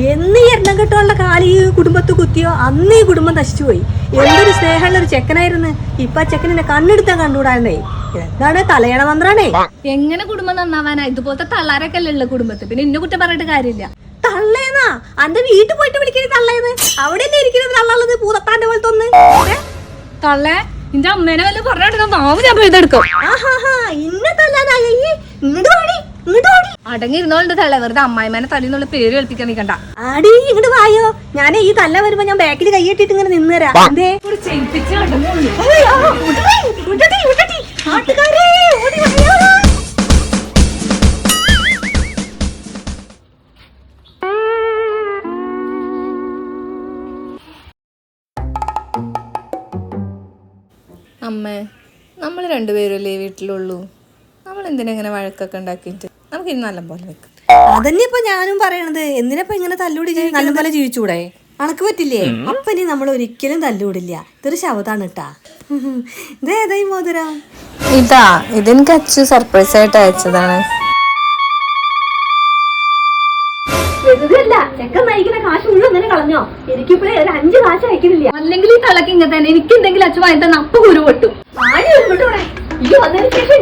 എന്ന് ഈ എണ്ണം കെട്ടുള്ള കാലി ഈ കുടുംബത്ത് കുത്തിയോ അന്ന് ഈ കുടുംബം നശിച്ചു പോയി. എന്തൊരു സ്നേഹമുള്ള ഒരു ചെക്കനായിരുന്നു. ഇപ്പൊ ആ ചെക്കനെ കണ്ണെടുത്താൻ കണ്ടുകൂടായിരുന്നേ. എന്താണ് തലയണ മന്ത്രാണേ. എങ്ങനെ കുടുംബം നന്നാവാനാ? ഇതുപോലത്തെ തള്ളാരൊക്കെ അല്ലേ ഉള്ള കുടുംബത്ത്. പിന്നെ ഇന്നെ കുറ്റം പറഞ്ഞിട്ട് കാര്യമില്ല. തള്ളേന്നാ അന്റെ വീട്ടിൽ പോയിട്ട് വിളിക്കുന്നത് തള്ളേന്ന്. അവിടെ തന്നെ ഇരിക്കുന്നത് തള്ളുള്ളത് പൂതത്താന്റെ പോലത്തെ ഒന്ന്. തള്ളേ നിന്റെ അമ്മേനെ വല്ല പറഞ്ഞിട്ട് നാവ് ഞാൻ എഴുതെടുക്കും. ഇന്നെ തല്ലാനായി ഇങ്ങോട്ട് വാടി. അടങ്ങിയിരുന്നോളുണ്ട് തള്ള. വെറുതെ അമ്മായിമാനെ തല്ലിന്നുള്ള പേര് കേൾപ്പിക്കാൻ നിൽക്കണ്ട. ആടി ഇങ്ങോട്ട് വായോ. ഞാൻ ഈ തല്ല വരുമ്പോ ഞാൻ ബാക്കിൽ കൈയിട്ടിട്ട് ഇങ്ങനെ നിന്നുതരാം. എന്തേ അമ്മേ, നമ്മൾ രണ്ടുപേരല്ലേ വീട്ടിലുള്ളൂ. നമ്മൾ എന്തിനെങ്ങനെ വഴക്കൊക്കെ ഉണ്ടാക്കിയിട്ട് നമുക്ക് ഇനി നല്ല പോലെ വെക്കാം. അതന്നെ ഇപ്പൊ ഞാനും പറയണത്. എന്തിനപ്പ ഇങ്ങനെ തല്ലൂടി നല്ല പോലെ ജീവിച്ചൂടെ? അണക്ക് പറ്റില്ലേ? അപ്പൊ ഇനി നമ്മൾ ഒരിക്കലും തല്ലൂടില്ല. ഇതൊരു ശവതാണ് കേട്ടാ. ഇതേതായി മോതിരം? ഇതെനിക്ക് അച്ചു സർപ്രൈസ് ആയിട്ട് അയച്ചതാണ്. അല്ലെങ്കിൽ ഈ തളക്ക് ഇങ്ങനെ തന്നെ. എനിക്ക് എന്തെങ്കിലും അച്ചു വാങ്ങി തന്നെ അപ്പൊ കുരു പൊട്ടും. വന്നതിന് ശേഷം